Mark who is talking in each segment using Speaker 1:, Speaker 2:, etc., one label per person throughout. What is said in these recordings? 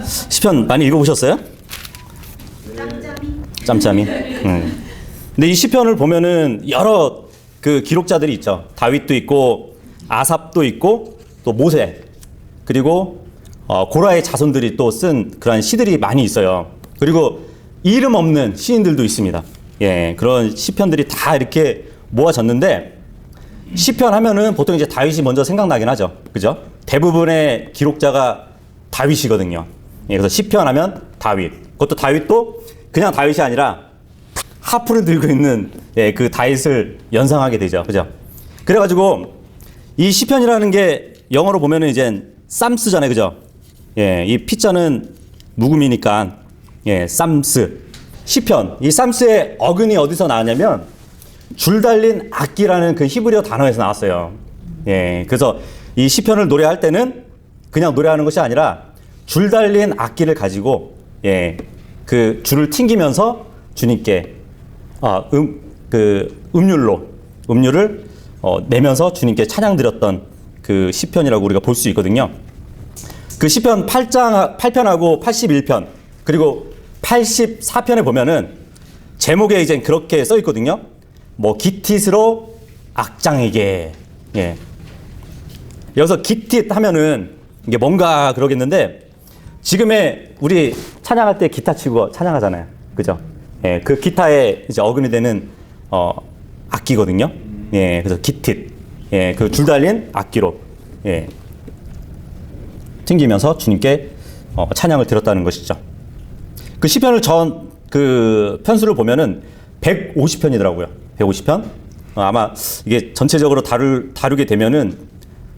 Speaker 1: 시편 많이 읽어보셨어요? 짬짬이. 근데 이 시편을 보면은 여러 그 기록자들이 있죠. 다윗도 있고 아삽도 있고 또 모세 그리고 고라의 자손들이 또 쓴 그러한 시들이 많이 있어요. 그리고 이름 없는 시인들도 있습니다. 예, 그런 시편들이 다 이렇게 모아졌는데 시편 하면은 보통 이제 다윗이 먼저 생각나긴 하죠. 그죠? 대부분의 기록자가 다윗이거든요. 예, 그래서 시편 하면 다윗. 그것도 다윗도 그냥 다윗이 아니라 하프를 들고 있는 예, 그 다윗을 연상하게 되죠. 그죠? 그래가지고 이 시편이라는 게 영어로 보면은 이제 쌈스잖아요. 그죠? 예, 이 피자는 묵음이니까 예, 쌈스. 시편. 이 쌈스의 어근이 어디서 나왔냐면 줄 달린 악기라는 그 히브리어 단어에서 나왔어요. 예, 그래서 이 시편을 노래할 때는 그냥 노래하는 것이 아니라 줄 달린 악기를 가지고 예, 그 줄을 튕기면서 주님께 음률을 내면서 주님께 찬양 드렸던 그 시편이라고 우리가 볼 수 있거든요. 그 시편 8편하고 81편 그리고 84편에 보면은 제목에 이제 그렇게 써 있거든요. 뭐 기티스로 악장에게. 예. 여기서 기티 하면은 이게 뭔가 그러겠는데 지금의 우리 찬양할 때 기타 치고 찬양하잖아요. 그죠? 예. 그 기타에 이제 어근이 되는 악기거든요. 예. 그래서 기티. 예. 그 줄 달린 악기로 예. 튕기면서 주님께 찬양을 드렸다는 것이죠. 그 시편을 그 편수를 보면은 150편이더라고요. 150편. 아마 이게 전체적으로 다루게 되면은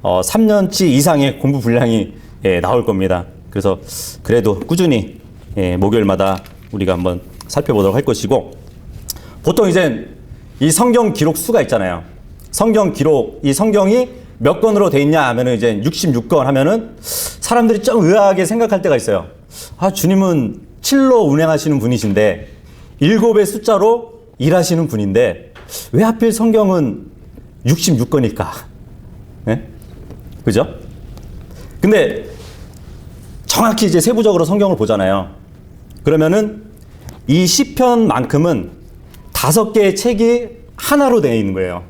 Speaker 1: 3년치 이상의 공부 분량이 예, 나올 겁니다. 그래서 그래도 꾸준히 예, 목요일마다 우리가 한번 살펴보도록 할 것이고 보통 이제 이 성경 기록 수가 있잖아요. 성경 기록 이 성경이 몇 권으로 돼 있냐 하면은 이제 66권 하면은 사람들이 좀 의아하게 생각할 때가 있어요. 아, 주님은 7로 운행하시는 분이신데 7의 숫자로 일하시는 분인데 왜 하필 성경은 66권일까? 네? 그죠? 근데 정확히 이제 세부적으로 성경을 보잖아요. 그러면은 이 시편만큼은 5개의 책이 하나로 되어 있는 거예요.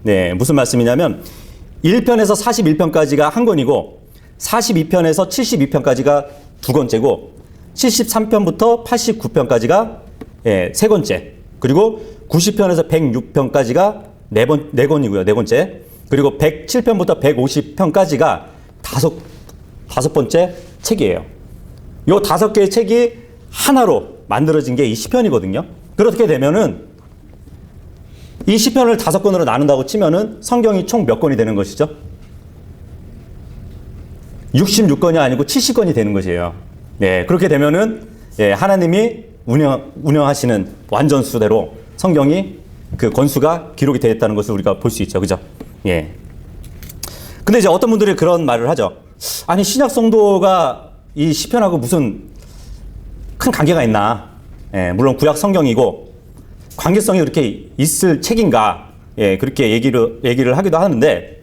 Speaker 1: 네, 무슨 말씀이냐면 1편에서 41편까지가 한 권이고 42편에서 72편까지가 두 권째고 73편부터 89편까지가 예, 세 권째 그리고 90편에서 106편까지가 네 권이고요. 네 권째 그리고 107편부터 150편까지가 다섯 번째 책이에요. 요 5개의 책이 하나로 만들어진 게 이 시편이거든요. 그렇게 되면은 이 시편을 5권으로 나눈다고 치면은 성경이 총 몇 권이 되는 것이죠? 66권이 아니고 70권이 되는 것이에요. 네, 그렇게 되면은 예, 하나님이 운영하시는 완전수대로 성경이 그 권수가 기록이 되어 있다는 것을 우리가 볼 수 있죠. 그죠? 예. 근데 이제 어떤 분들이 그런 말을 하죠. 아니, 신약 성도가 이 시편하고 무슨 큰 관계가 있나? 예, 물론 구약 성경이고 관계성이 그렇게 있을 책인가? 예, 그렇게 얘기를 하기도 하는데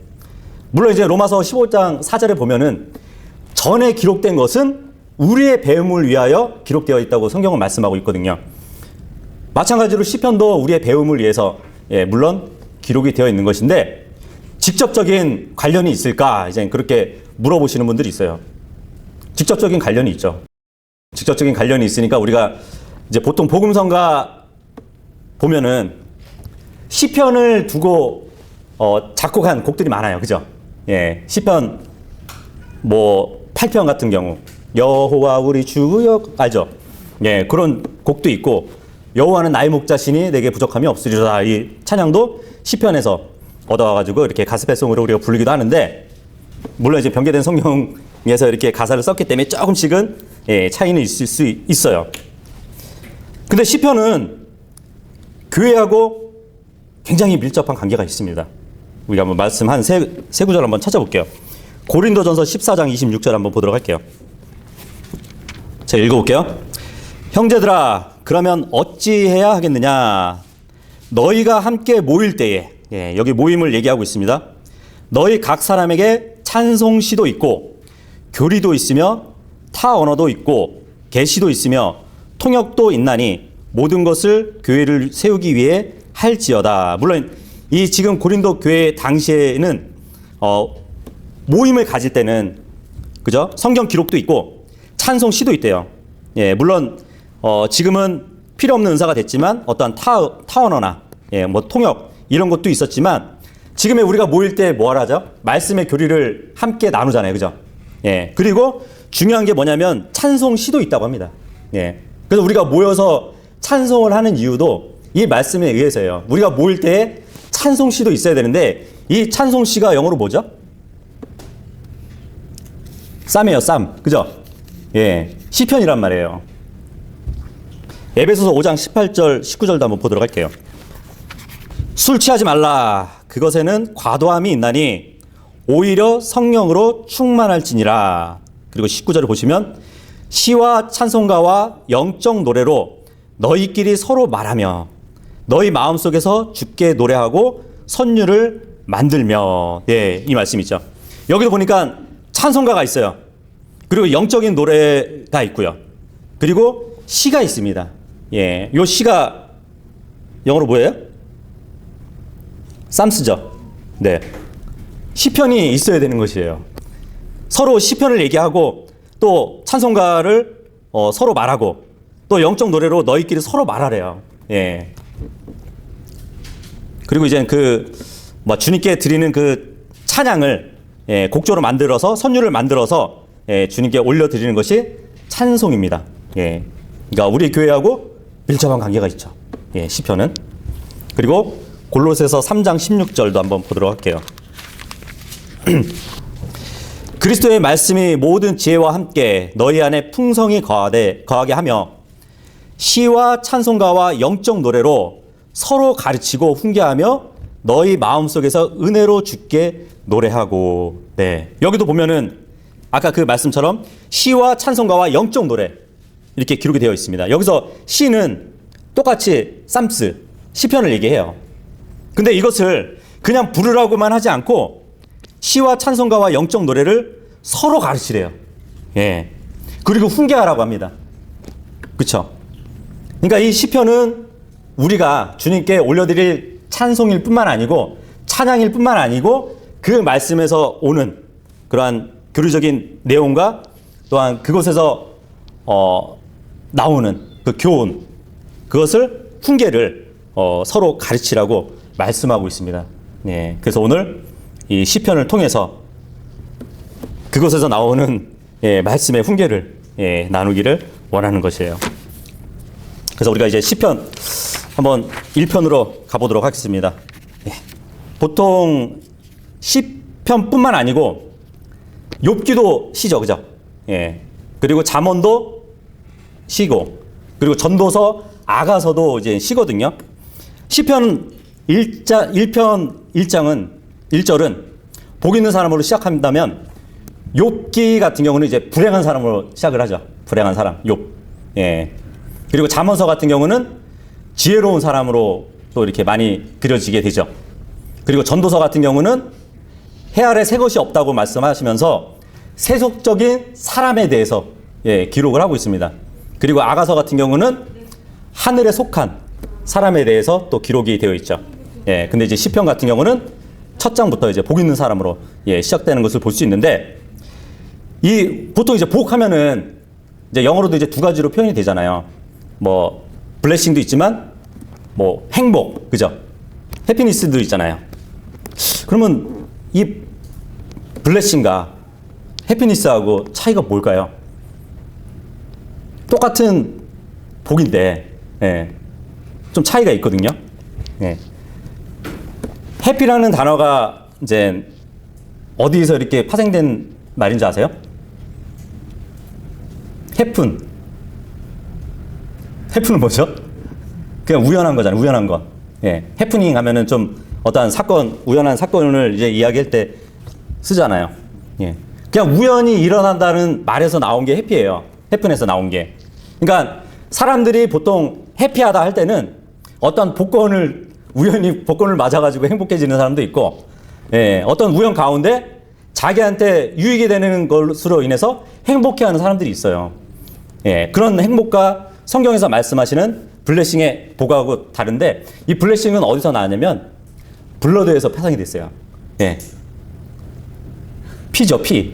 Speaker 1: 물론 이제 로마서 15장 4절에 보면은 전에 기록된 것은 우리의 배움을 위하여 기록되어 있다고 성경은 말씀하고 있거든요. 마찬가지로 시편도 우리의 배움을 위해서 예, 물론 기록이 되어 있는 것인데 직접적인 관련이 있을까? 이제 그렇게 물어보시는 분들이 있어요. 직접적인 관련이 있죠. 직접적인 관련이 있으니까 우리가 이제 보통 복음성가 보면은 시편을 두고 작곡한 곡들이 많아요. 그죠? 예. 시편 뭐 8편 같은 경우 여호와 우리 주여 알죠? 예. 그런 곡도 있고 여호와는 나의 목자시니 내게 부족함이 없으리로다. 이 찬양도 시편에서 얻어와 가지고 이렇게 가스펠송으로 우리가 부르기도 하는데 물론 이제 변개된 성경에서 이렇게 가사를 썼기 때문에 조금씩은 예, 차이는 있을 수 있어요. 근데 시편은 교회하고 굉장히 밀접한 관계가 있습니다. 우리가 한번 말씀 한 세 구절 한번 찾아볼게요. 고린도전서 14장 26절 한번 보도록 할게요. 제가 읽어볼게요. 형제들아, 그러면 어찌해야 하겠느냐? 너희가 함께 모일 때에, 예, 여기 모임을 얘기하고 있습니다. 너희 각 사람에게 찬송시도 있고 교리도 있으며 타 언어도 있고 계시도 있으며 통역도 있나니 모든 것을 교회를 세우기 위해 할지어다. 물론 이 지금 고린도 교회 당시에는 모임을 가질 때는 그죠? 성경 기록도 있고 찬송 시도 있대요. 예, 물론 지금은 필요 없는 은사가 됐지만 어떠한 타 언어나 뭐 통역 이런 것도 있었지만 지금의 우리가 모일 때 뭐 하죠? 말씀의 교리를 함께 나누잖아요. 그죠? 예. 그리고 중요한 게 뭐냐면 찬송 시도 있다고 합니다. 예. 그래서 우리가 모여서 찬송을 하는 이유도 이 말씀에 의해서예요. 우리가 모일 때 찬송 시도 있어야 되는데 이 찬송 시가 영어로 뭐죠? 쌈이에요, 쌈. 그죠? 예. 시편이란 말이에요. 에베소서 5장 18절, 19절도 한번 보도록 할게요. 술 취하지 말라. 그것에는 과도함이 있나니 오히려 성령으로 충만할지니라. 그리고 19절을 보시면 시와 찬송가와 영적 노래로 너희끼리 서로 말하며 너희 마음속에서 주께 노래하고 선율을 만들며. 예, 이 말씀이죠. 여기도 보니까 찬송가가 있어요. 그리고 영적인 노래가 있고요. 그리고 시가 있습니다. 예, 요 시가 영어로 뭐예요? 쌈스죠. 네. 시편이 있어야 되는 것이에요. 서로 시편을 얘기하고 또 찬송가를 서로 말하고 또 영적 노래로 너희끼리 서로 말하래요. 예. 그리고 이제 주님께 드리는 그 찬양을 곡조로 만들어서 선율을 만들어서 주님께 올려 드리는 것이 찬송입니다. 예. 그러니까 우리 교회하고 밀접한 관계가 있죠. 예, 시편은. 그리고 골로새서 3장 16절도 한번 보도록 할게요. 그리스도의 말씀이 모든 지혜와 함께 너희 안에 풍성히 거하게 하며 시와 찬송가와 영적 노래로 서로 가르치고 훈계하며 너희 마음속에서 은혜로 주께 노래하고. 네. 여기도 보면은 아까 그 말씀처럼 시와 찬송가와 영적 노래 이렇게 기록이 되어 있습니다. 여기서 시는 똑같이 쌈스, 시편을 얘기해요. 근데 이것을 그냥 부르라고만 하지 않고 시와 찬송가와 영적 노래를 서로 가르치래요. 예. 그리고 훈계하라고 합니다. 그쵸? 그러니까 이 시편은 우리가 주님께 올려드릴 찬송일 뿐만 아니고 찬양일 뿐만 아니고 그 말씀에서 오는 그러한 교리적인 내용과 또한 그곳에서 나오는 그 교훈, 그것을 훈계를 서로 가르치라고 말씀하고 있습니다. 예, 그래서 오늘 이 시편을 통해서 그곳에서 나오는 말씀의 훈계를 나누기를 원하는 것이에요. 그래서 우리가 이제 시편 한번 1편으로 가보도록 하겠습니다. 예, 보통 시편뿐만 아니고 욥기도 시죠, 그죠? 예, 그리고 잠언도 시고, 그리고 전도서, 아가서도 이제 시거든요. 시편 1편 1절은 복 있는 사람으로 시작한다면 욥기 같은 경우는 이제 불행한 사람으로 시작을 하죠. 불행한 사람, 욥. 예. 그리고 잠언서 같은 경우는 지혜로운 사람으로 또 이렇게 많이 그려지게 되죠. 그리고 전도서 같은 경우는 해 아래 새 것이 없다고 말씀하시면서 세속적인 사람에 대해서 기록을 하고 있습니다. 그리고 아가서 같은 경우는 하늘에 속한 사람에 대해서 또 기록이 되어 있죠. 예, 근데 이제 시편 같은 경우는 첫 장부터 이제 복 있는 사람으로 시작되는 것을 볼 수 있는데, 보통 이제 복하면은 이제 영어로도 이제 두 가지로 표현이 되잖아요. 뭐 블레싱도 있지만 뭐 행복, 그죠? 해피니스도 있잖아요. 그러면 이 블레싱과 해피니스하고 차이가 뭘까요? 똑같은 복인데, 좀 차이가 있거든요. 해피라는 단어가 이제 어디서 이렇게 파생된 말인지 아세요? 해픈. 해픈은 뭐죠? 그냥 우연한 거잖아요. 우연한 거. 해프닝 하면은 좀 어떠한 사건, 우연한 사건을 이제 이야기할 때 쓰잖아요. 그냥 우연히 일어난다는 말에서 나온 게 해피예요. 해픈에서 나온 게. 그러니까 사람들이 보통 해피하다 할 때는 어떤 우연히 복권을 맞아가지고 행복해지는 사람도 있고, 어떤 우연 가운데 자기한테 유익이 되는 것으로 인해서 행복해하는 사람들이 있어요. 예, 그런 행복과 성경에서 말씀하시는 블레싱의 복하고 다른데, 이 블레싱은 어디서 나왔냐면 블러드에서 파생이 됐어요. 예, 피죠, 피.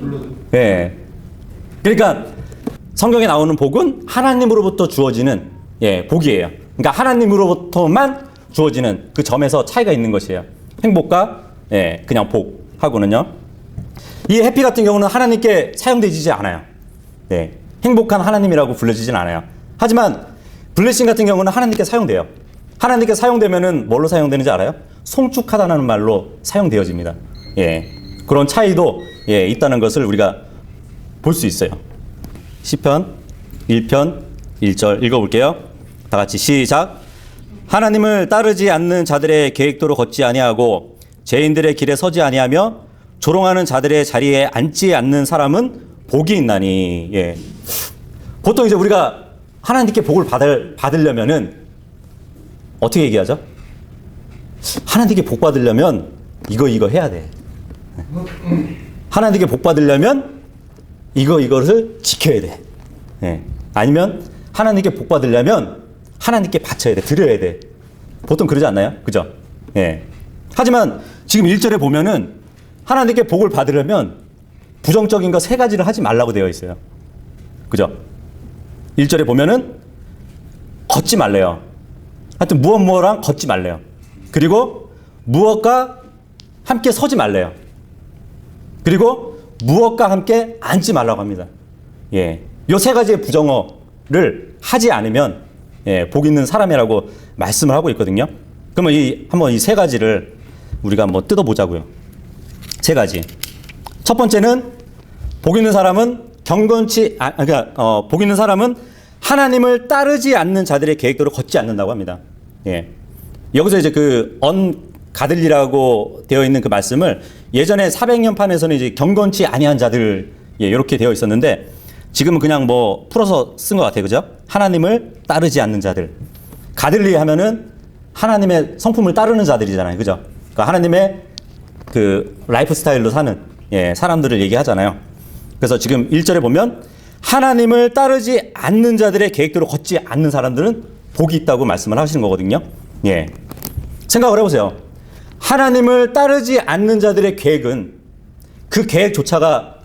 Speaker 1: 예, 그러니까 성경에 나오는 복은 하나님으로부터 주어지는 복이에요. 그러니까 하나님으로부터만 주어지는 그 점에서 차이가 있는 것이에요. 행복과 그냥 복하고는요. 이 해피 같은 경우는 하나님께 사용되지 않아요. 행복한 하나님이라고 불려지진 않아요. 하지만 블레싱 같은 경우는 하나님께 사용돼요. 하나님께 사용되면은 뭘로 사용되는지 알아요? 송축하다는 말로 사용되어집니다. 그런 차이도 있다는 것을 우리가 볼 수 있어요. 시편 1편 1절 읽어볼게요. 다 같이 시작. 하나님을 따르지 않는 자들의 계획대로 걷지 아니하고 죄인들의 길에 서지 아니하며 조롱하는 자들의 자리에 앉지 않는 사람은 복이 있나니. 보통 이제 우리가 하나님께 복을 받으려면은 어떻게 얘기하죠? 하나님께 복 받으려면 이거 해야 돼. 하나님께 복 받으려면 이것을 지켜야 돼. 아니면 하나님께 복 받으려면 하나님께 바쳐야 돼. 드려야 돼. 보통 그러지 않나요? 그죠? 하지만 지금 1절에 보면은 하나님께 복을 받으려면 부정적인 거 3가지를 하지 말라고 되어 있어요. 그죠? 1절에 보면은 걷지 말래요. 하여튼 무엇랑 걷지 말래요. 그리고 무엇과 함께 서지 말래요. 그리고 무엇과 함께 앉지 말라고 합니다. 요 3가지의 부정어를 하지 않으면 복 있는 사람이라고 말씀을 하고 있거든요. 그러면 한번 이 3가지를 우리가 한번 뜯어보자고요. 3가지. 첫 번째는 복 있는 사람은 복 있는 사람은 하나님을 따르지 않는 자들의 계획대로 걷지 않는다고 합니다. 여기서 이제 그 가들리라고 되어 있는 그 말씀을 예전에 400년판에서는 이제 경건치 아니한 자들 이렇게 되어 있었는데 지금은 그냥 뭐 풀어서 쓴 것 같아요. 그죠? 하나님을 따르지 않는 자들. 가들리 하면은 하나님의 성품을 따르는 자들이잖아요. 그죠? 그러니까 하나님의 그 라이프 스타일로 사는 사람들을 얘기하잖아요. 그래서 지금 1절에 보면 하나님을 따르지 않는 자들의 계획대로 걷지 않는 사람들은 복이 있다고 말씀을 하시는 거거든요. 생각을 해보세요. 하나님을 따르지 않는 자들의 계획은 그 계획조차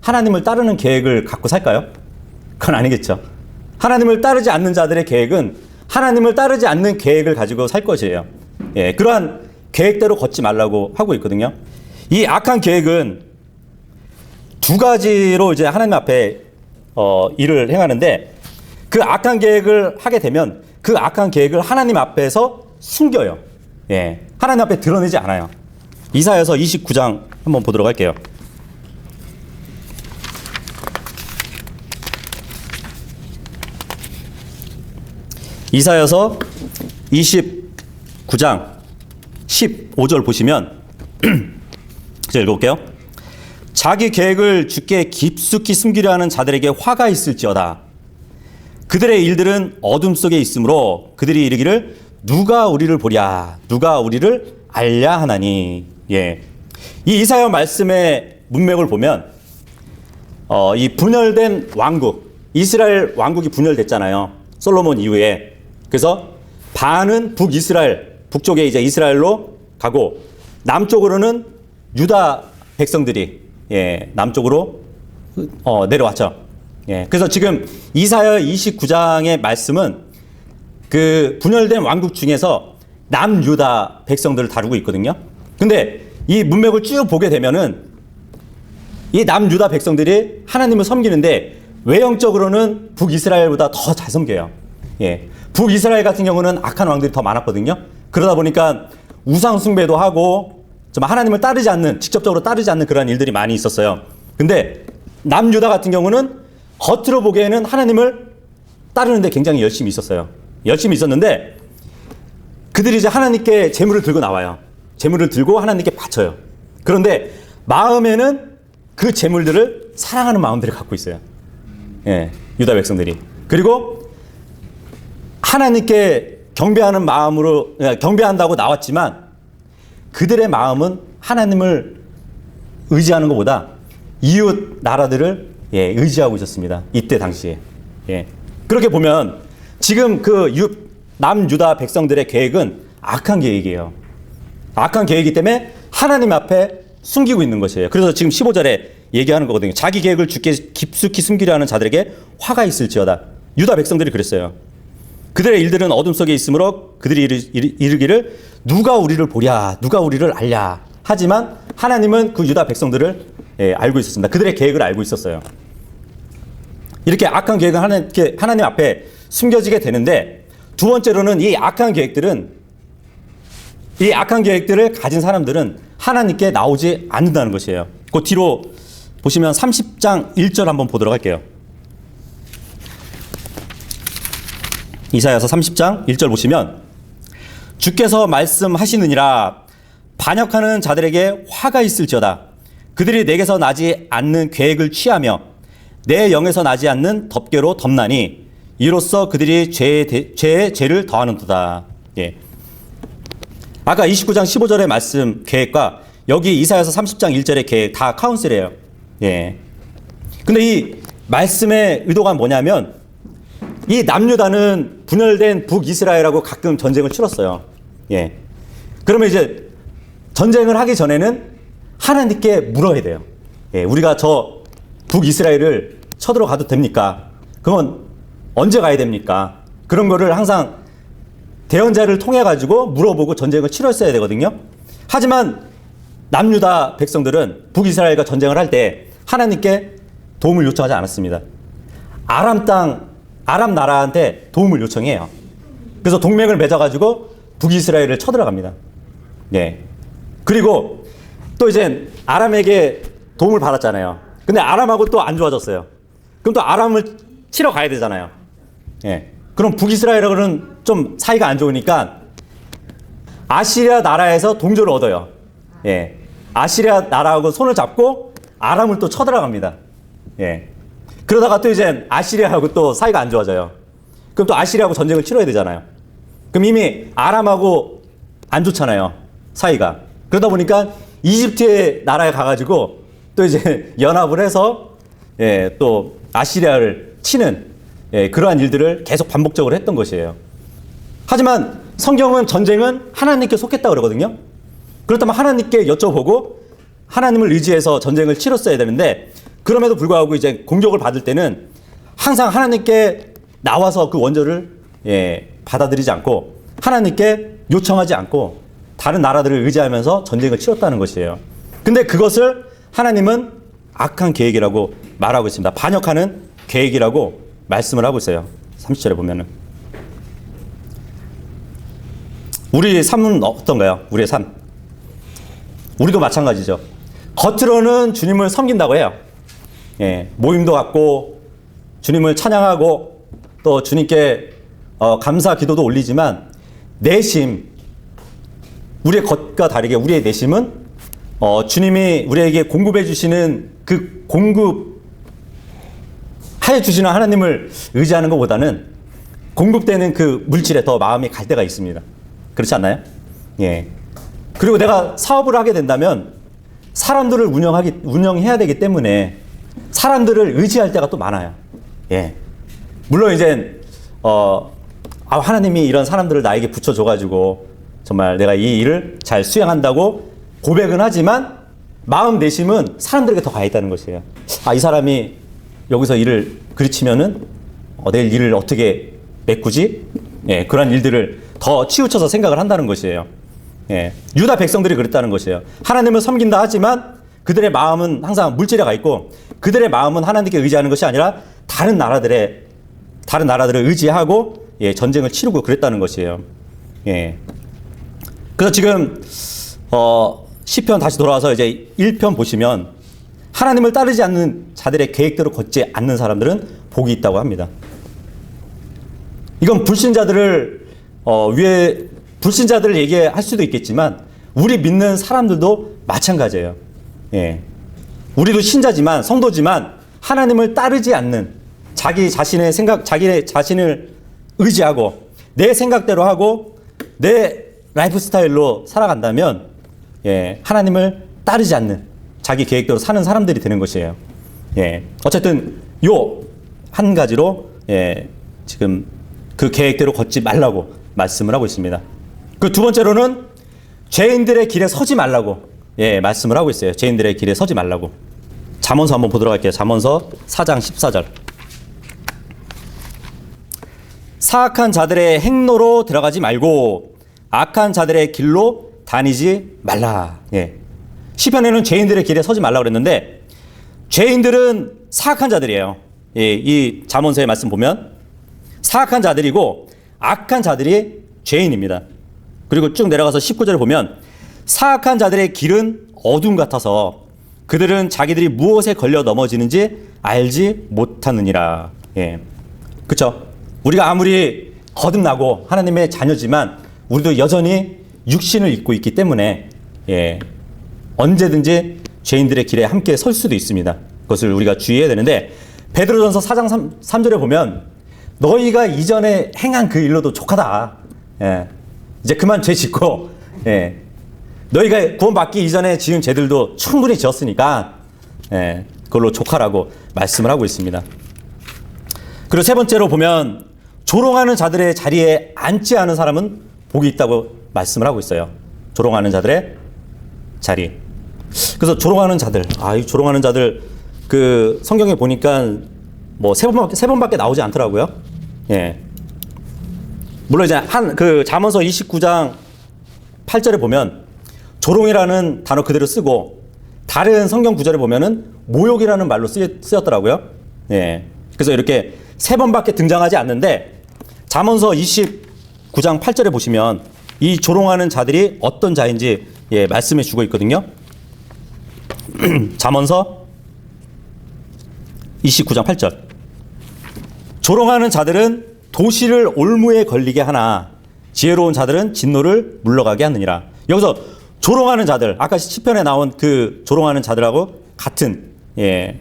Speaker 1: 하나님을 따르는 계획을 갖고 살까요? 그건 아니겠죠. 하나님을 따르지 않는 자들의 계획은 하나님을 따르지 않는 계획을 가지고 살 것이에요. 그러한 계획대로 걷지 말라고 하고 있거든요. 이 악한 계획은 2가지로 이제 하나님 앞에 일을 행하는데, 그 악한 계획을 하게 되면 그 악한 계획을 하나님 앞에서 숨겨요. 하나님 앞에 드러내지 않아요. 이사야서 29장 한번 보도록 할게요. 이사야서 29장 15절 보시면 제가 읽어볼게요. 자기 계획을 주께 깊숙이 숨기려 하는 자들에게 화가 있을지어다. 그들의 일들은 어둠 속에 있으므로 그들이 이르기를 누가 우리를 보랴, 누가 우리를 알랴 하나니. 이 이사야 말씀의 문맥을 보면 이 분열된 왕국, 이스라엘 왕국이 분열됐잖아요. 솔로몬 이후에. 그래서 반은 북쪽에 이제 이스라엘로 가고, 남쪽으로는 유다 백성들이 남쪽으로 내려왔죠. 그래서 지금 이사야 29장의 말씀은 그 분열된 왕국 중에서 남유다 백성들을 다루고 있거든요. 근데 이 문맥을 쭉 보게 되면은 이 남유다 백성들이 하나님을 섬기는데 외형적으로는 북이스라엘보다 더 잘 섬겨요. 북이스라엘 같은 경우는 악한 왕들이 더 많았거든요. 그러다 보니까 우상 숭배도 하고 좀 하나님을 직접적으로 따르지 않는 그런 일들이 많이 있었어요. 근데 남유다 같은 경우는 겉으로 보기에는 하나님을 따르는데 굉장히 열심히 있었어요. 열심히 있었는데 그들이 이제 하나님께 제물을 들고 나와요. 제물을 들고 하나님께 바쳐요. 그런데 마음에는 그 제물들을 사랑하는 마음들을 갖고 있어요. 유다 백성들이. 그리고 하나님께 경배하는 마음으로 경배한다고 나왔지만 그들의 마음은 하나님을 의지하는 것보다 이웃 나라들을 의지하고 있었습니다. 이때 당시에. 그렇게 보면 지금 그 남유다 백성들의 계획은 악한 계획이에요. 악한 계획이기 때문에 하나님 앞에 숨기고 있는 것이에요. 그래서 지금 15절에 얘기하는 거거든요. 자기 계획을 주께 깊숙이 숨기려 하는 자들에게 화가 있을지어다. 유다 백성들이 그랬어요. 그들의 일들은 어둠 속에 있으므로 그들이 이르기를 누가 우리를 보랴, 누가 우리를 알랴. 하지만 하나님은 그 유다 백성들을 알고 있었습니다. 그들의 계획을 알고 있었어요. 이렇게 악한 계획은 하나님 앞에 숨겨지게 되는데, 두 번째로는 이 악한 계획들을 가진 사람들은 하나님께 나오지 않는다는 것이에요. 그 뒤로 보시면 30장 1절 한번 보도록 할게요. 이사야서 30장 1절 보시면 주께서 말씀하시느니라 반역하는 자들에게 화가 있을지어다. 그들이 내게서 나지 않는 계획을 취하며 내 영에서 나지 않는 덮개로 덮나니 이로써 그들이 죄에 죄를 더하는도다. 아까 29장 15절의 말씀 계획과 여기 이사야서 30장 1절의 계획 다 카운슬이에요. 근데 이 말씀의 의도가 뭐냐면, 이 남유다는 분열된 북이스라엘하고 가끔 전쟁을 치렀어요. 그러면 이제 전쟁을 하기 전에는 하나님께 물어야 돼요. 우리가 저 북이스라엘을 쳐들어 가도 됩니까? 그러면 언제 가야 됩니까? 그런 거를 항상 대언자를 통해 가지고 물어보고 전쟁을 치렀어야 되거든요. 하지만 남유다 백성들은 북이스라엘과 전쟁을 할 때 하나님께 도움을 요청하지 않았습니다. 아람 나라한테 도움을 요청해요. 그래서 동맹을 맺어가지고 북이스라엘을 쳐들어갑니다. 그리고 또 이제 아람에게 도움을 받았잖아요. 근데 아람하고 또 안 좋아졌어요. 그럼 또 아람을 치러 가야 되잖아요. 그럼 북이스라엘하고는 좀 사이가 안 좋으니까 아시리아 나라에서 동조를 얻어요. 아시리아 나라하고 손을 잡고 아람을 또 쳐들어갑니다. 그러다가 또 이제 아시리아하고 또 사이가 안 좋아져요. 그럼 또 아시리아하고 전쟁을 치러야 되잖아요. 그럼 이미 아람하고 안 좋잖아요, 사이가. 그러다 보니까 이집트의 나라에 가가지고 또 이제 연합을 해서 또 아시리아를 치는 그러한 일들을 계속 반복적으로 했던 것이에요. 하지만 성경은 전쟁은 하나님께 속했다고 그러거든요. 그렇다면 하나님께 여쭤보고 하나님을 의지해서 전쟁을 치렀어야 되는데, 그럼에도 불구하고 이제 공격을 받을 때는 항상 하나님께 나와서 그 원조를 받아들이지 않고 하나님께 요청하지 않고 다른 나라들을 의지하면서 전쟁을 치렀다는 것이에요. 근데 그것을 하나님은 악한 계획이라고 말하고 있습니다. 반역하는 계획이라고 말씀을 하고 있어요. 30절에 보면은. 우리의 삶은 어떤가요? 우리의 삶. 우리도 마찬가지죠. 겉으로는 주님을 섬긴다고 해요. 모임도 갖고 주님을 찬양하고 또 주님께 감사 기도도 올리지만, 내심, 우리의 겉과 다르게 우리의 내심은 주님이 우리에게 공급해 주시는 그 공급해 주시는 하나님을 의지하는 것보다는 공급되는 그 물질에 더 마음이 갈 때가 있습니다. 그렇지 않나요? 그리고 내가 사업을 하게 된다면 사람들을 운영해야 되기 때문에 사람들을 의지할 때가 또 많아요. 물론 이제 하나님이 이런 사람들을 나에게 붙여줘가지고 정말 내가 이 일을 잘 수행한다고 고백은 하지만 마음 내심은 사람들에게 더 가 있다는 것이에요. 이 사람이 여기서 일을 그르치면은 내일 일을 어떻게 메꾸지? 그런 일들을 더 치우쳐서 생각을 한다는 것이에요. 유다 백성들이 그랬다는 것이에요. 하나님을 섬긴다 하지만 그들의 마음은 항상 물질에 가 있고, 그들의 마음은 하나님께 의지하는 것이 아니라 다른 나라들을 의지하고 전쟁을 치르고 그랬다는 것이에요. 그래서 지금 시편 다시 돌아와서 이제 1편 보시면 하나님을 따르지 않는 자들의 계획대로 걷지 않는 사람들은 복이 있다고 합니다. 이건 불신자들을 얘기할 수도 있겠지만 우리 믿는 사람들도 마찬가지예요. 우리도 신자지만, 성도지만 하나님을 따르지 않는, 자기 자신을 의지하고 내 생각대로 하고 내 라이프 스타일로 살아간다면 하나님을 따르지 않는 자기 계획대로 사는 사람들이 되는 것이에요. 예. 어쨌든 요 한 가지로 예, 지금 그 계획대로 걷지 말라고 말씀을 하고 있습니다. 그 두 번째로는 죄인들의 길에 서지 말라고 예, 말씀을 하고 있어요. 죄인들의 길에 서지 말라고. 잠언서 한번 보도록 할게요. 잠언서 4장 14절. 사악한 자들의 행로로 들어가지 말고 악한 자들의 길로 다니지 말라. 예. 시편에는 죄인들의 길에 서지 말라고 그랬는데 죄인들은 사악한 자들이에요. 예, 이 잠언서의 말씀 보면 사악한 자들이고 악한 자들이 죄인입니다. 그리고 쭉 내려가서 19절을 보면 사악한 자들의 길은 어둠 같아서 그들은 자기들이 무엇에 걸려 넘어지는지 알지 못하느니라. 예. 그쵸? 우리가 아무리 거듭나고 하나님의 자녀지만 우리도 여전히 육신을 입고 있기 때문에 예, 언제든지 죄인들의 길에 함께 설 수도 있습니다. 그것을 우리가 주의해야 되는데 베드로전서 4장 3절에 보면 너희가 이전에 행한 그 일로도 족하다. 예, 이제 그만 죄 짓고 예, 너희가 구원받기 이전에 지은 죄들도 충분히 지었으니까 예, 그걸로 족하라고 말씀을 하고 있습니다. 그리고 세 번째로 보면 조롱하는 자들의 자리에 앉지 않은 사람은 복이 있다고 말씀을 하고 있어요. 조롱하는 자들의 자리. 그래서 조롱하는 자들, 이 조롱하는 자들 그 성경에 보니까 뭐 세 번밖에 나오지 않더라고요. 예. 물론 이제 그 잠언서 29장 8절에 보면 조롱이라는 단어 그대로 쓰고 다른 성경 구절에 보면은 모욕이라는 말로 쓰였더라고요. 예. 그래서 이렇게 세 번밖에 등장하지 않는데 잠언서 29장 8절에 보시면 이 조롱하는 자들이 어떤 자인지 예, 말씀해 주고 있거든요. 잠언서 29장 8절. 조롱하는 자들은 도시를 올무에 걸리게 하나 지혜로운 자들은 진노를 물러가게 하느니라. 여기서 조롱하는 자들, 아까 시편에 나온 그 조롱하는 자들하고 같은 예,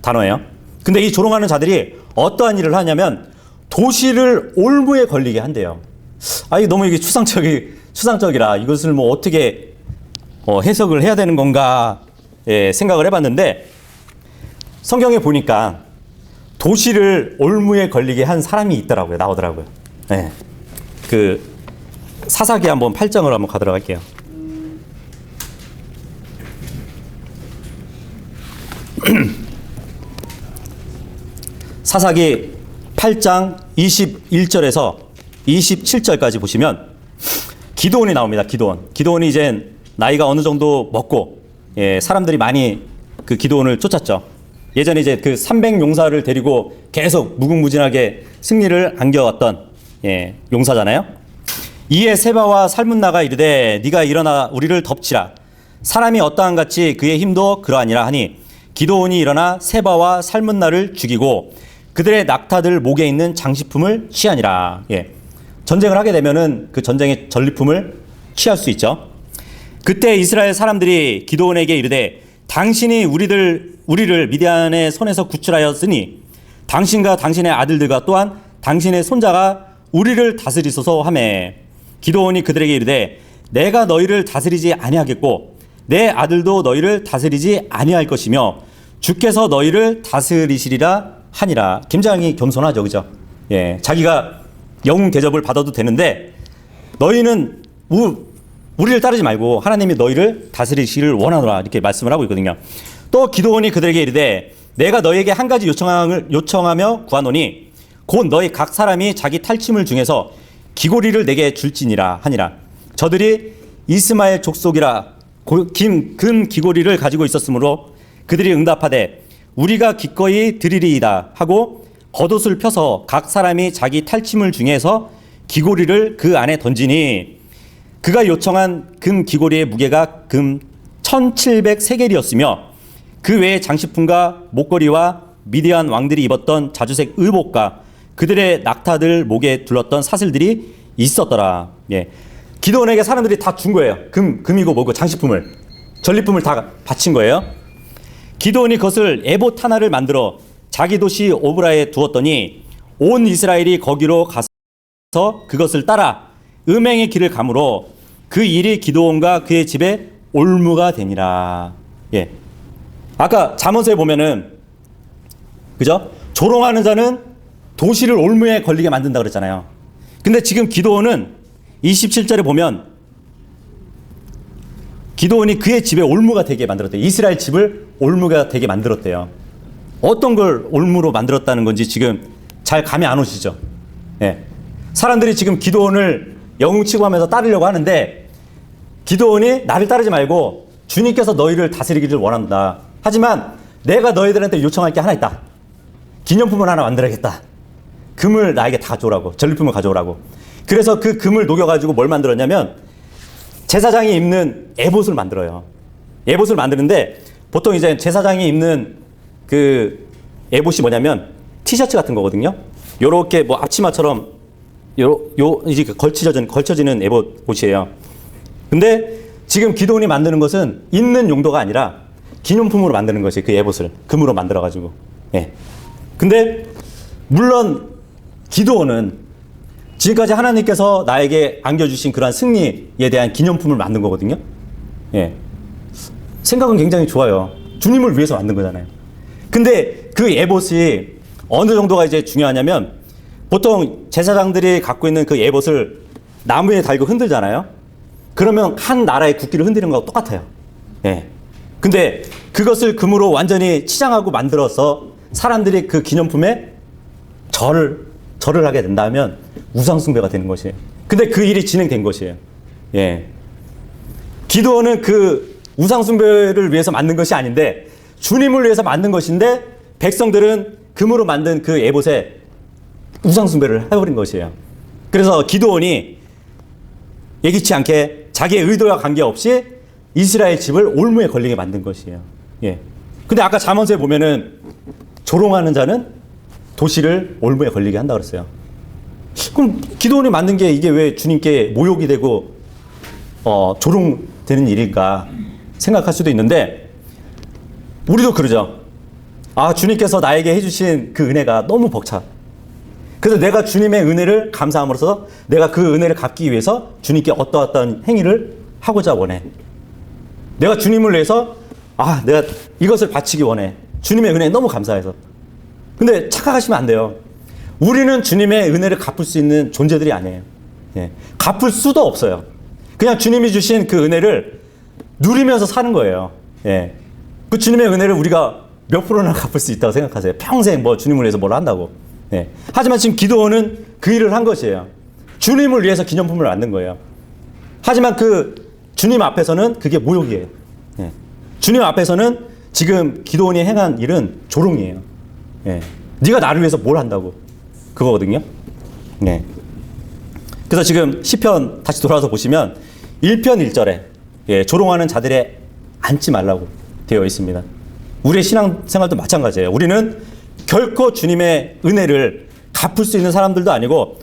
Speaker 1: 단어예요. 근데 이 조롱하는 자들이 어떠한 일을 하냐면 도시를 올무에 걸리게 한대요. 이게 너무 이게 추상적이라 이것을 뭐 어떻게 해석을 해야 되는 건가 예, 생각을 해봤는데 성경에 보니까 도시를 올무에 걸리게 한 사람이 있더라고요. 나오더라고요. 예. 그 사사기 한번 8장으로 한번 가도록 할게요. 사사기 8장 21절에서 27절까지 보시면 기드온이 나옵니다. 기드온이 이제 나이가 어느 정도 먹고 예, 사람들이 많이 그 기드온을 쫓았죠. 예전에 이제 그 300용사를 데리고 계속 무궁무진하게 승리를 안겨왔던 예, 용사잖아요. 이에 세바와 살문나가 이르되 네가 일어나 우리를 덮치라. 사람이 어떠한 같이 그의 힘도 그러하니라 하니 기드온이 일어나 세바와 살문나를 죽이고 그들의 낙타들 목에 있는 장식품을 취하니라. 예. 전쟁을 하게 되면은 그 전쟁의 전리품을 취할 수 있죠. 그때 이스라엘 사람들이 기드온에게 이르되 당신이 우리를 미디안의 손에서 구출하였으니 당신과 당신의 아들들과 또한 당신의 손자가 우리를 다스리소서 하매 기드온이 그들에게 이르되 내가 너희를 다스리지 아니하겠고 내 아들도 너희를 다스리지 아니할 것이며 주께서 너희를 다스리시리라 하니라. 굉장히 겸손하죠, 그죠? 예, 자기가 영웅 대접을 받아도 되는데 너희는 우리를 따르지 말고 하나님이 너희를 다스리시기를 원하노라 이렇게 말씀을 하고 있거든요. 또 기드온이 그들에게 이르되 내가 너희에게 한 가지 요청하며 구하노니 곧 너희 각 사람이 자기 탈취물 중에서 기고리를 내게 줄지니라 하니라. 저들이 이스마엘 족속이라 근 기고리를 가지고 있었으므로 그들이 응답하되 우리가 기꺼이 드리리이다 하고 겉옷을 펴서 각 사람이 자기 탈취물 중에서 기고리를 그 안에 던지니 그가 요청한 금 기고리의 무게가 금 1700세겔이었으며 그 외에 장식품과 목걸이와 미디안 왕들이 입었던 자주색 의복과 그들의 낙타들 목에 둘렀던 사슬들이 있었더라. 예. 기드온에게 사람들이 다 준 거예요. 금이고 뭐고 장식품을, 전리품을 다 바친 거예요. 기드온이 그것을 에봇 하나를 만들어 자기 도시 오브라에 두었더니 온 이스라엘이 거기로 가서 그것을 따라 음행의 길을 가므로 그 일이 기드온과 그의 집에 올무가 되니라. 예. 아까 잠언서에 보면은 그죠? 조롱하는 자는 도시를 올무에 걸리게 만든다 그랬잖아요. 근데 지금 기드온은 27절에 보면 기드온이 그의 집에 올무가 되게 만들었대요. 이스라엘 집을 올무가 되게 만들었대요. 어떤 걸 올무로 만들었다는 건지 지금 잘 감이 안 오시죠? 예. 사람들이 지금 기드온을 영웅치고 하면서 따르려고 하는데 기드온이 나를 따르지 말고 주님께서 너희를 다스리기를 원한다. 하지만 내가 너희들한테 요청할 게 하나 있다. 기념품을 하나 만들어야겠다. 금을 나에게 다 가져오라고. 전리품을 가져오라고. 그래서 그 금을 녹여가지고 뭘 만들었냐면 제사장이 입는 에봇을 만들어요. 에봇을 만드는데 보통 이제 제사장이 입는 그 에봇이 뭐냐면 티셔츠 같은 거거든요. 요렇게 뭐 앞치마처럼 이제 걸쳐지는 에봇 옷이에요. 근데 지금 기드온이 만드는 것은 입는 용도가 아니라 기념품으로 만드는 것이 그 에봇을 금으로 만들어가지고. 예. 근데 물론 기드온은 지금까지 하나님께서 나에게 안겨주신 그러한 승리에 대한 기념품을 만든 거거든요. 예. 생각은 굉장히 좋아요. 주님을 위해서 만든 거잖아요. 근데 그 에봇이 어느 정도가 이제 중요하냐면 보통 제사장들이 갖고 있는 그 에봇을 나무에 달고 흔들잖아요. 그러면 한 나라의 국기를 흔드는 거하고 똑같아요. 예. 근데 그것을 금으로 완전히 치장하고 만들어서 사람들이 그 기념품에 절을 하게 된다면 우상숭배가 되는 것이에요. 근데 그 일이 진행된 것이에요. 예. 기드온은 그 우상숭배를 위해서 만든 것이 아닌데 주님을 위해서 만든 것인데 백성들은 금으로 만든 그 에봇에 우상숭배를 해버린 것이에요. 그래서 기드온이 예기치 않게 자기의 의도와 관계없이 이스라엘 집을 올무에 걸리게 만든 것이에요. 예. 근데 아까 잠언서에 보면은 조롱하는 자는 도시를 올무에 걸리게 한다 그랬어요. 그럼 기드온이 만든 게 이게 왜 주님께 모욕이 되고 조롱되는 일일까 생각할 수도 있는데 우리도 그러죠. 아, 주님께서 나에게 해주신 그 은혜가 너무 벅차. 그래서 내가 주님의 은혜를 감사함으로써 내가 그 은혜를 갚기 위해서 주님께 어떠한 행위를 하고자 원해. 내가 주님을 위해서 내가 이것을 바치기 원해. 주님의 은혜에 너무 감사해서. 근데 착각하시면 안 돼요. 우리는 주님의 은혜를 갚을 수 있는 존재들이 아니에요. 예. 갚을 수도 없어요. 그냥 주님이 주신 그 은혜를 누리면서 사는 거예요. 예. 그 주님의 은혜를 우리가 몇 프로나 갚을 수 있다고 생각하세요? 평생 뭐 주님을 위해서 뭘 한다고. 예. 하지만 지금 기드온은 그 일을 한 것이에요. 주님을 위해서 기념품을 만든 거예요. 하지만 그 주님 앞에서는 그게 모욕이에요. 예. 주님 앞에서는 지금 기드온이 행한 일은 조롱이에요. 예. 네가 나를 위해서 뭘 한다고. 그거거든요. 네. 그래서 지금 시편 다시 돌아와서 보시면 1편 1절에 예, 조롱하는 자들에 앉지 말라고 되어 있습니다. 우리의 신앙생활도 마찬가지예요. 우리는 결코 주님의 은혜를 갚을 수 있는 사람들도 아니고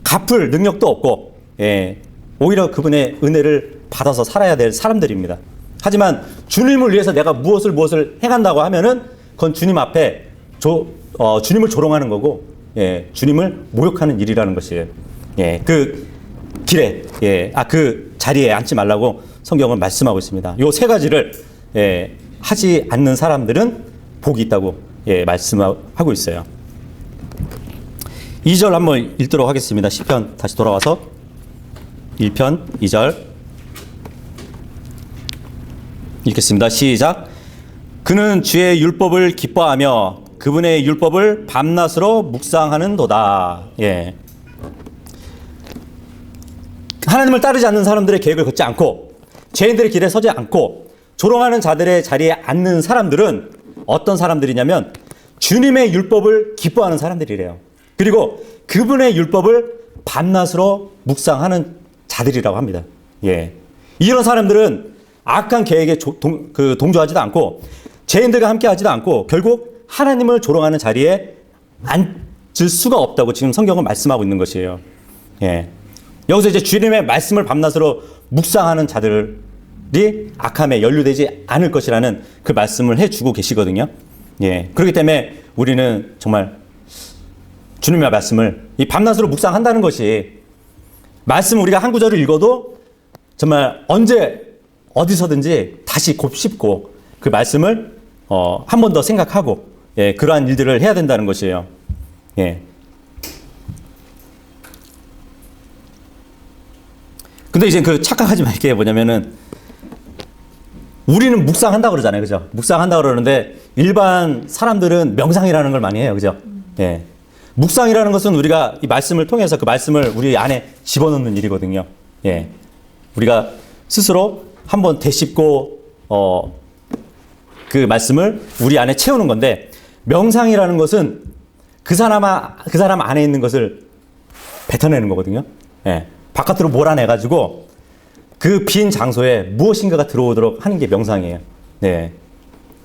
Speaker 1: 갚을 능력도 없고 예, 오히려 그분의 은혜를 받아서 살아야 될 사람들입니다. 하지만 주님을 위해서 내가 무엇을 행한다고 하면은 그건 주님 앞에 주님을 조롱하는 거고 예, 주님을 모욕하는 일이라는 것이에요. 예, 그 길에 그 자리에 앉지 말라고 성경은 말씀하고 있습니다. 요 세 가지를 예, 하지 않는 사람들은 복이 있다고 예, 말씀하고 있어요. 2절 한번 읽도록 하겠습니다. 시편 다시 돌아와서 1편 2절 읽겠습니다. 시작. 그는 주의 율법을 기뻐하며 그분의 율법을 밤낮으로 묵상하는도다. 예. 하나님을 따르지 않는 사람들의 계획을 걷지 않고 죄인들의 길에 서지 않고 조롱하는 자들의 자리에 앉는 사람들은 어떤 사람들이냐면 주님의 율법을 기뻐하는 사람들이래요. 그리고 그분의 율법을 밤낮으로 묵상하는 자들이라고 합니다. 예. 이런 사람들은 악한 계획에 동조하지도 않고 죄인들과 함께 하지도 않고 결국 하나님을 조롱하는 자리에 앉을 수가 없다고 지금 성경은 말씀하고 있는 것이에요. 예. 여기서 이제 주님의 말씀을 밤낮으로 묵상하는 자들이 악함에 연루되지 않을 것이라는 그 말씀을 해주고 계시거든요. 예. 그렇기 때문에 우리는 정말 주님의 말씀을 이 밤낮으로 묵상한다는 것이 말씀 우리가 한 구절을 읽어도 정말 언제 어디서든지 다시 곱씹고 그 말씀을 한 번 더 생각하고, 예, 그러한 일들을 해야 된다는 것이에요. 예. 근데 이제 그 착각하지 말게 뭐냐면은, 우리는 묵상한다 그러잖아요. 그죠? 묵상한다 그러는데, 일반 사람들은 명상이라는 걸 많이 해요. 그죠? 예. 묵상이라는 것은 우리가 이 말씀을 통해서 그 말씀을 우리 안에 집어넣는 일이거든요. 예. 우리가 스스로 한번 되씹고, 그 말씀을 우리 안에 채우는 건데, 명상이라는 것은 그 사람 안에 있는 것을 뱉어내는 거거든요. 예. 바깥으로 몰아내가지고 그 빈 장소에 무엇인가가 들어오도록 하는 게 명상이에요. 네.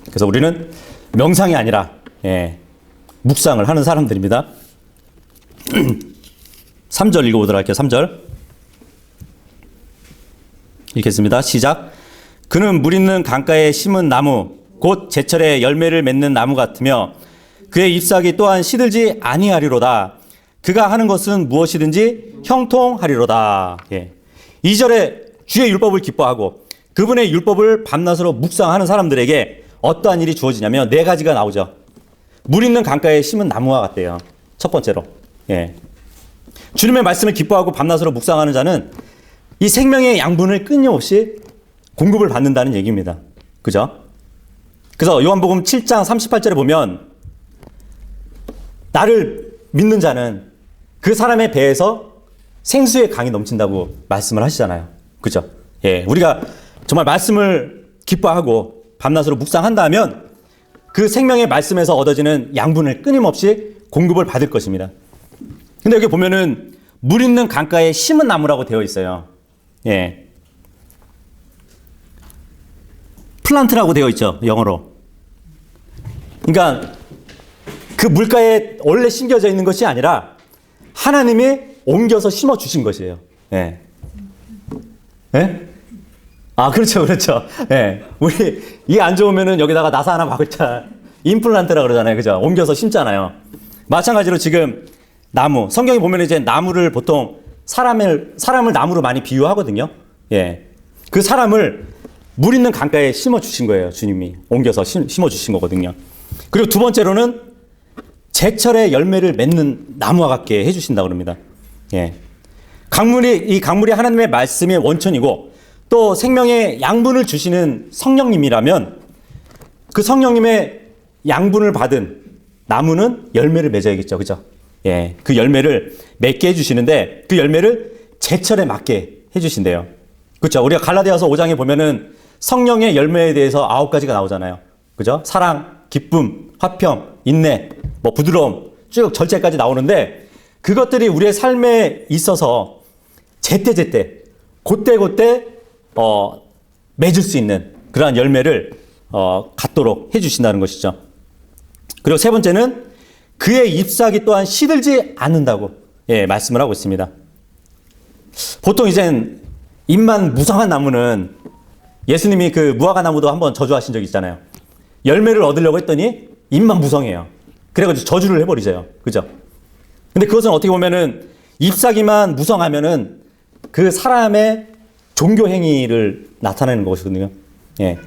Speaker 1: 그래서 우리는 명상이 아니라, 예, 묵상을 하는 사람들입니다. 3절 읽어보도록 할게요. 3절. 읽겠습니다. 시작. 그는 물 있는 강가에 심은 나무, 곧 제철에 열매를 맺는 나무 같으며 그의 잎사귀 또한 시들지 아니하리로다. 그가 하는 것은 무엇이든지 형통하리로다. 예. 2절에 주의 율법을 기뻐하고 그분의 율법을 밤낮으로 묵상하는 사람들에게 어떠한 일이 주어지냐면 네 가지가 나오죠. 물 있는 강가에 심은 나무와 같대요. 첫 번째로. 예. 주님의 말씀을 기뻐하고 밤낮으로 묵상하는 자는 이 생명의 양분을 끊임없이 공급을 받는다는 얘기입니다. 그죠? 그래서 요한복음 7장 38절에 보면 나를 믿는 자는 그 사람의 배에서 생수의 강이 넘친다고 말씀을 하시잖아요. 그죠? 예. 우리가 정말 말씀을 기뻐하고 밤낮으로 묵상한다면 그 생명의 말씀에서 얻어지는 양분을 끊임없이 공급을 받을 것입니다. 근데 여기 보면은 물 있는 강가에 심은 나무라고 되어 있어요. 예. 플란트라고 되어 있죠. 영어로. 그러니까 그 물가에 원래 심겨져 있는 것이 아니라 하나님이 옮겨서 심어 주신 것이에요. 예. 예? 아, 그렇죠. 그렇죠. 예. 우리 이게 안 좋으면은 여기다가 나사 하나 박을자. 임플란트라 그러잖아요. 그죠? 옮겨서 심잖아요. 마찬가지로 지금 나무, 성경에 보면 이제 나무를 보통 사람을 나무로 많이 비유하거든요. 예. 그 사람을 물 있는 강가에 심어 주신 거예요. 주님이 옮겨서 심어 주신 거거든요. 그리고 두 번째로는 제철에 열매를 맺는 나무와 같게 해 주신다고 합니다. 예. 이 강물이 하나님의 말씀의 원천이고 또 생명의 양분을 주시는 성령님이라면 그 성령님의 양분을 받은 나무는 열매를 맺어야겠죠. 그죠? 예. 그 열매를 맺게 해 주시는데 그 열매를 제철에 맞게 해 주신대요. 그렇죠? 우리가 갈라디아서 5장에 보면은 성령의 열매에 대해서 9가지가 나오잖아요. 그죠? 사랑, 기쁨, 화평, 인내, 뭐 부드러움, 쭉 절제까지 나오는데 그것들이 우리의 삶에 있어서 제때제때, 그때그때 맺을 수 있는 그러한 열매를 갖도록 해주신다는 것이죠. 그리고 세 번째는 그의 잎사귀 또한 시들지 않는다고, 예, 말씀을 하고 있습니다. 보통 이젠 잎만 무성한 나무는 예수님이 그 무화과 나무도 한번 저주하신 적이 있잖아요. 열매를 얻으려고 했더니 잎만 무성해요. 그래가지고 저주를 해버리죠. 그죠? 근데 그것은 어떻게 보면은 잎사귀만 무성하면은 그 사람의 종교 행위를 나타내는 것이거든요. 예.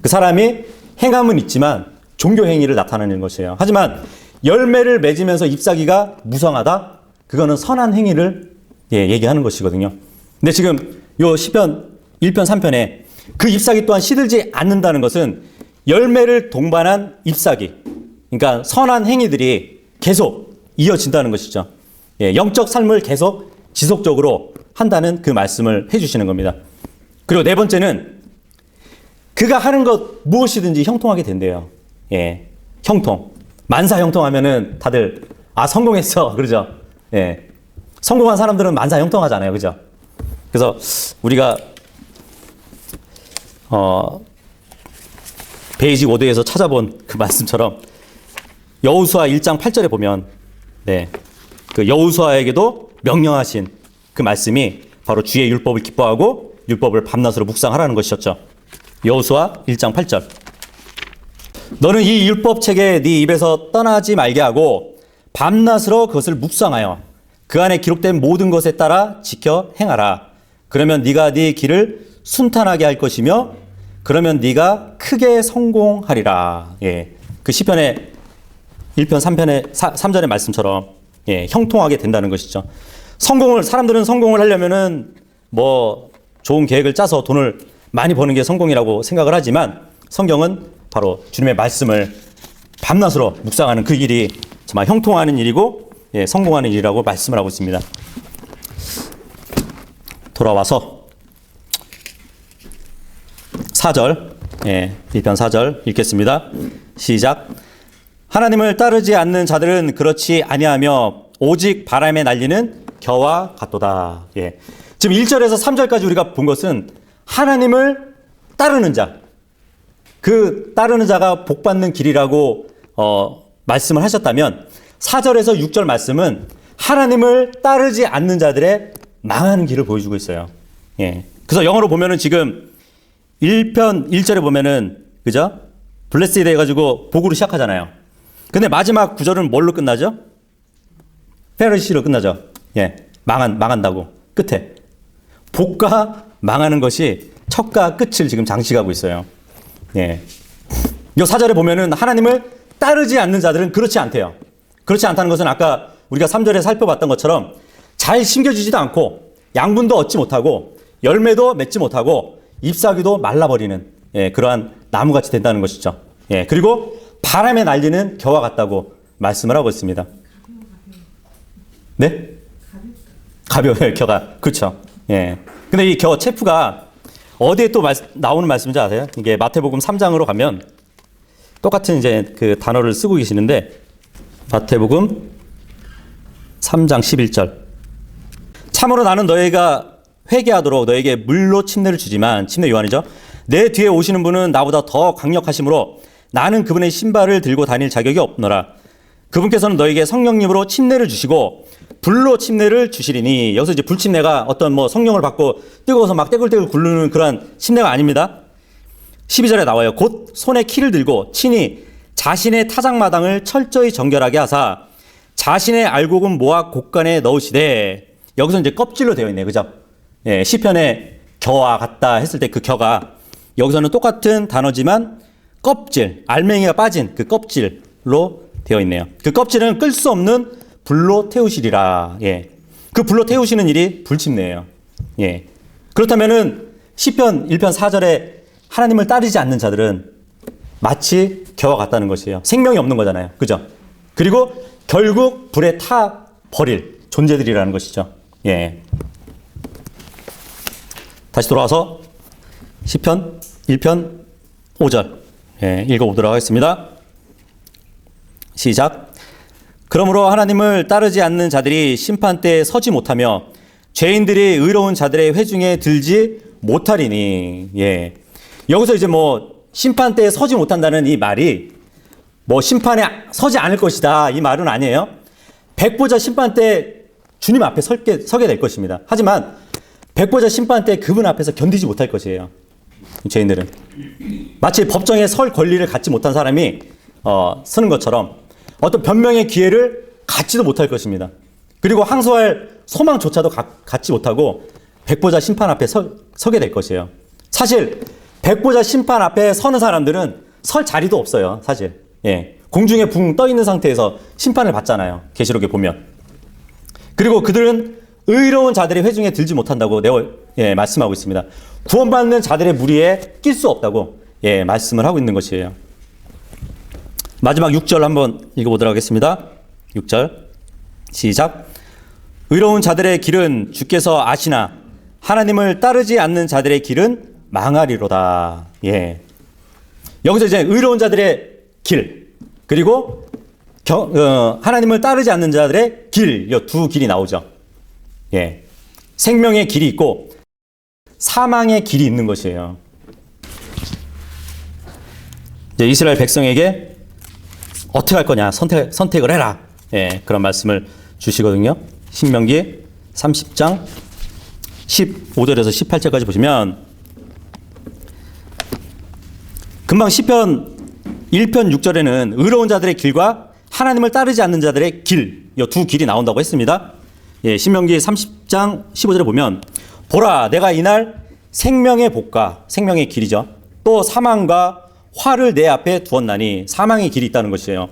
Speaker 1: 그 사람이 행함은 있지만 종교 행위를 나타내는 것이에요. 하지만 열매를 맺으면서 잎사귀가 무성하다? 그거는 선한 행위를, 예, 얘기하는 것이거든요. 근데 지금 요 시편 1편 3편에 그 잎사귀 또한 시들지 않는다는 것은 열매를 동반한 잎사귀, 그러니까 선한 행위들이 계속 이어진다는 것이죠. 예, 영적 삶을 계속 지속적으로 한다는 그 말씀을 해주시는 겁니다. 그리고 네 번째는 그가 하는 것 무엇이든지 형통하게 된대요. 예, 형통. 만사 형통하면은 다들 성공했어 그러죠. 예, 성공한 사람들은 만사 형통하잖아요. 그죠? 그래서 우리가 베이직 워드에서 찾아본 그 말씀처럼 여호수아 1장 8절에 보면, 네, 그 여호수아에게도 명령하신 그 말씀이 바로 주의 율법을 기뻐하고 율법을 밤낮으로 묵상하라는 것이었죠. 여호수아 1장 8절. 너는 이 율법책에 네 입에서 떠나지 말게 하고 밤낮으로 그것을 묵상하여 그 안에 기록된 모든 것에 따라 지켜 행하라. 그러면 네가 네 길을 순탄하게 할 것이며 그러면 네가 크게 성공하리라. 예. 그 시편의 1편 3편의 3절의 말씀처럼 예, 형통하게 된다는 것이죠. 사람들은 성공을 하려면은 뭐 좋은 계획을 짜서 돈을 많이 버는 게 성공이라고 생각을 하지만 성경은 바로 주님의 말씀을 밤낮으로 묵상하는 그 일이 정말 형통하는 일이고 예, 성공하는 일이라고 말씀을 하고 있습니다. 돌아와서 4절, 예, 1편 4절 읽겠습니다. 시작. 하나님을 따르지 않는 자들은 그렇지 아니하며 오직 바람에 날리는 겨와 같도다. 예. 지금 1절에서 3절까지 우리가 본 것은 하나님을 따르는 자, 그 따르는 자가 복받는 길이라고 말씀을 하셨다면 4절에서 6절 말씀은 하나님을 따르지 않는 자들의 망하는 길을 보여주고 있어요. 예. 그래서 영어로 보면은 지금 1편 1절에 보면은 그죠? 블레스드 해가지고 복으로 시작하잖아요. 근데 마지막 구절은 뭘로 끝나죠? 페르시로 끝나죠. 예. 망한다고. 끝에. 복과 망하는 것이 첫과 끝을 지금 장식하고 있어요. 예. 이 4절에 보면은 하나님을 따르지 않는 자들은 그렇지 않대요. 그렇지 않다는 것은 아까 우리가 3절에 살펴봤던 것처럼 잘 심겨지지도 않고 양분도 얻지 못하고 열매도 맺지 못하고 잎사귀도 말라버리는 예, 그러한 나무같이 된다는 것이죠. 예, 그리고 바람에 날리는 겨와 같다고 말씀을 하고 있습니다. 네? 가벼워요, 겨가. 그렇죠. 예. 근데 이 겨 체프가 어디에 또 나오는 말씀인지 아세요? 이게 마태복음 3장으로 가면 똑같은 이제 그 단어를 쓰고 계시는데 마태복음 3장 11절. 참으로 나는 너희가 회개하도록 너에게 물로 침례를 주지만, 침례 요한이죠. 내 뒤에 오시는 분은 나보다 더 강력하심으로 나는 그분의 신발을 들고 다닐 자격이 없노라. 그분께서는 너에게 성령님으로 침례를 주시고 불로 침례를 주시리니, 여기서 이제 불침례가 어떤 뭐 성령을 받고 뜨거워서 막 떼굴떼굴 굴르는 그런 침례가 아닙니다. 12절에 나와요. 곧 손에 키를 들고 친히 자신의 타작마당을 철저히 정결하게 하사 자신의 알곡은 모아 곡간에 넣으시되, 여기서 이제 껍질로 되어 있네요. 그죠? 예, 시편에 겨와 같다 했을 때 그 겨가 여기서는 똑같은 단어지만 껍질, 알맹이가 빠진 그 껍질로 되어 있네요. 그 껍질은 끌 수 없는 불로 태우시리라. 예. 그 불로 태우시는 일이 불침례예요. 예. 그렇다면은 시편 1편 4절에 하나님을 따르지 않는 자들은 마치 겨와 같다는 것이에요. 생명이 없는 거잖아요. 그죠? 그리고 결국 불에 타 버릴 존재들이라는 것이죠. 예. 다시 돌아와서 시편 1편 5절 예, 읽어보도록 하겠습니다. 시작. 그러므로 하나님을 따르지 않는 자들이 심판대에 서지 못하며 죄인들이 의로운 자들의 회중에 들지 못하리니. 예. 여기서 이제 뭐 심판대에 서지 못한다는 이 말이 뭐 심판에 서지 않을 것이다 이 말은 아니에요. 백보자 심판 때 주님 앞에 서게 될 것입니다. 하지만 백보자 심판 때 그분 앞에서 견디지 못할 것이에요. 죄인들은 마치 법정에 설 권리를 갖지 못한 사람이 서는 것처럼 어떤 변명의 기회를 갖지도 못할 것입니다. 그리고 항소할 소망조차도 갖지 못하고 백보자 심판 앞에 서게 될 것이에요. 사실 백보자 심판 앞에 서는 사람들은 설 자리도 없어요. 사실 예, 공중에 붕 떠 있는 상태에서 심판을 받잖아요. 계시록에 보면. 그리고 그들은 의로운 자들의 회중에 들지 못한다고 예, 말씀하고 있습니다. 구원받는 자들의 무리에 낄 수 없다고 예, 말씀을 하고 있는 것이에요. 마지막 6절 한번 읽어보도록 하겠습니다. 6절 시작. 의로운 자들의 길은 주께서 아시나 하나님을 따르지 않는 자들의 길은 망하리로다. 예. 여기서 이제 의로운 자들의 길 그리고 하나님을 따르지 않는 자들의 길, 이 두 길이 나오죠. 예. 생명의 길이 있고 사망의 길이 있는 것이에요. 이제 이스라엘 백성에게 어떻게 할 거냐 선택을 해라. 예, 그런 말씀을 주시거든요. 신명기 30장 15절에서 18절까지 보시면 금방 시편 1편 6절에는 의로운 자들의 길과 하나님을 따르지 않는 자들의 길, 이 두 길이 나온다고 했습니다. 예, 신명기 30장 15절에 보면 보라 내가 이날 생명의 복과 생명의 길이죠. 또 사망과 화를 내 앞에 두었나니 사망의 길이 있다는 것이에요.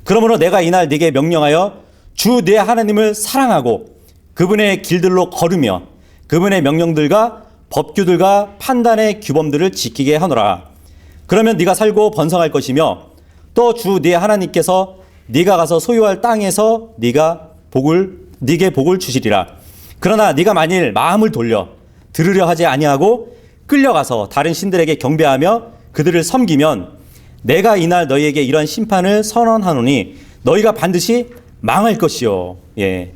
Speaker 1: 그러므로 내가 이날 네게 명령하여 주 내 하나님을 사랑하고 그분의 길들로 걸으며 그분의 명령들과 법규들과 판단의 규범들을 지키게 하노라. 그러면 네가 살고 번성할 것이며 또 주 네 하나님께서 네가 가서 소유할 땅에서 네게 복을 주시리라. 그러나 네가 만일 마음을 돌려 들으려 하지 아니하고 끌려가서 다른 신들에게 경배하며 그들을 섬기면 내가 이날 너희에게 이러한 심판을 선언하노니 너희가 반드시 망할 것이요. 예.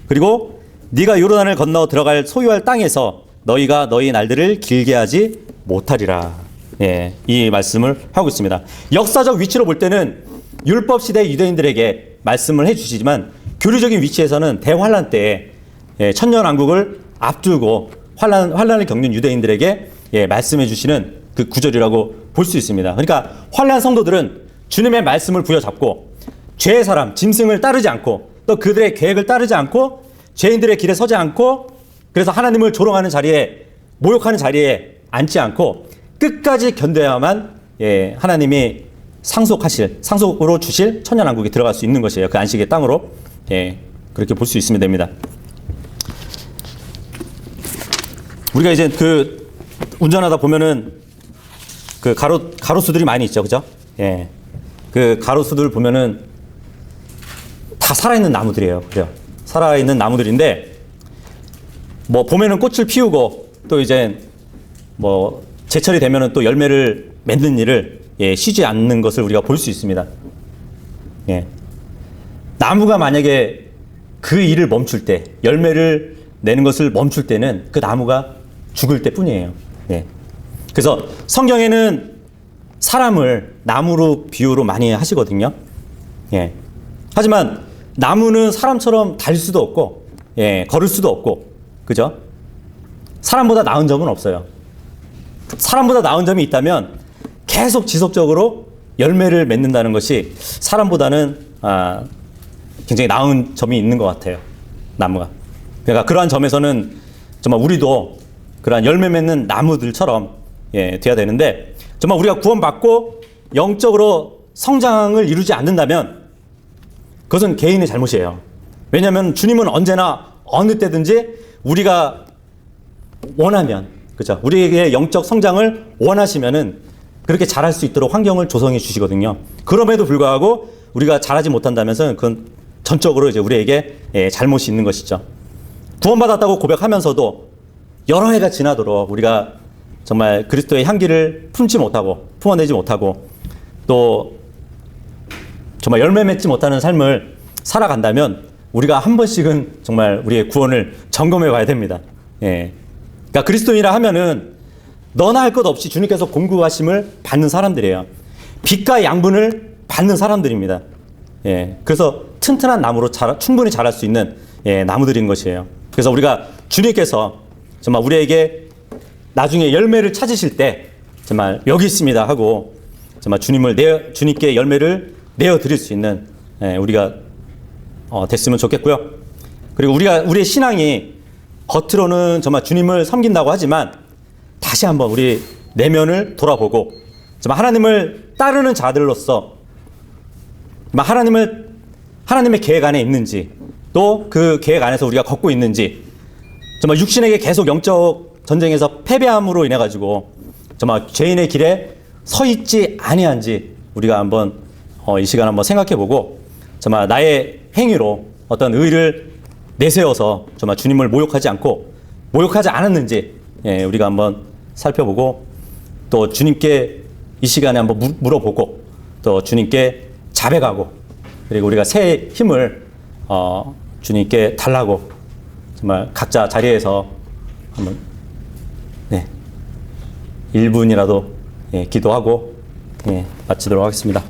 Speaker 1: 그리고 네가 요르단을 건너 들어갈 소유할 땅에서 너희가 너희 날들을 길게 하지 못하리라. 예. 이 말씀을 하고 있습니다. 역사적 위치로 볼 때는 율법 시대 유대인들에게 말씀을 해주시지만 교리적인 위치에서는 대환란 때에 천년왕국을 앞두고 환란을 겪는 유대인들에게 말씀해 주시는 그 구절이라고 볼 수 있습니다. 그러니까 환란 성도들은 주님의 말씀을 부여잡고 죄의 사람 짐승을 따르지 않고 또 그들의 계획을 따르지 않고 죄인들의 길에 서지 않고 그래서 하나님을 조롱하는 자리에 모욕하는 자리에 앉지 않고 끝까지 견뎌야만 하나님이 상속으로 주실 천년왕국에 들어갈 수 있는 것이에요. 그 안식의 땅으로. 그렇게 볼 수 있으면 됩니다. 우리가 이제 그 운전하다 보면은 그 가로수들이 많이 있죠. 그죠? 예. 그 가로수들 보면은 다 살아있는 나무들이에요. 그래요. 살아있는 나무들인데 뭐 봄에는 꽃을 피우고 또 이제 뭐 제철이 되면은 또 열매를 맺는 일을 쉬지 않는 것을 우리가 볼 수 있습니다. 예. 나무가 만약에 그 일을 멈출 때, 열매를 내는 것을 멈출 때는 그 나무가 죽을 때 뿐이에요. 예. 그래서 성경에는 사람을 나무로 비유로 많이 하시거든요. 예. 하지만 나무는 사람처럼 달 수도 없고, 걸을 수도 없고, 그죠? 사람보다 나은 점은 없어요. 사람보다 나은 점이 있다면 계속 지속적으로 열매를 맺는다는 것이 사람보다는 굉장히 나은 점이 있는 것 같아요. 나무가. 그러니까 그러한 점에서는 정말 우리도 그러한 열매 맺는 나무들처럼 돼야 되는데 정말 우리가 구원받고 영적으로 성장을 이루지 않는다면 그것은 개인의 잘못이에요. 왜냐하면 주님은 언제나 어느 때든지 우리가 원하면, 그죠? 우리에게 영적 성장을 원하시면은 그렇게 잘할 수 있도록 환경을 조성해 주시거든요. 그럼에도 불구하고 우리가 잘하지 못한다면서 그건 전적으로 이제 우리에게 잘못이 있는 것이죠. 구원받았다고 고백하면서도 여러 해가 지나도록 우리가 정말 그리스도의 향기를 품어내지 못하고 또 정말 열매 맺지 못하는 삶을 살아간다면 우리가 한 번씩은 정말 우리의 구원을 점검해 봐야 됩니다. 그러니까 그리스도인이라 하면은 너나 할 것 없이 주님께서 공급하심을 받는 사람들이에요. 빛과 양분을 받는 사람들입니다. 그래서 튼튼한 나무로 충분히 자랄 수 있는 나무들인 것이에요. 그래서 우리가 주님께서 정말 우리에게 나중에 열매를 찾으실 때 정말 여기 있습니다 하고 정말 주님께 열매를 내어 드릴 수 있는 우리가 됐으면 좋겠고요. 그리고 우리의 신앙이 겉으로는 정말 주님을 섬긴다고 하지만 다시 한번 우리 내면을 돌아보고 정말 하나님을 따르는 자들로서 하나님의 계획 안에 있는지 또 그 계획 안에서 우리가 걷고 있는지 정말 육신에게 계속 영적 전쟁에서 패배함으로 인해 가지고 정말 죄인의 길에 서 있지 아니한지 우리가 한번 이 시간 한번 생각해보고 정말 나의 행위로 어떤 의를 내세워서 정말 주님을 모욕하지 않았는지 우리가 한번 살펴보고 또 주님께 이 시간에 한번 물어보고 또 주님께 자백하고 그리고 우리가 새 힘을 주님께 달라고 정말 각자 자리에서 한번 1분이라도 기도하고 마치도록 하겠습니다.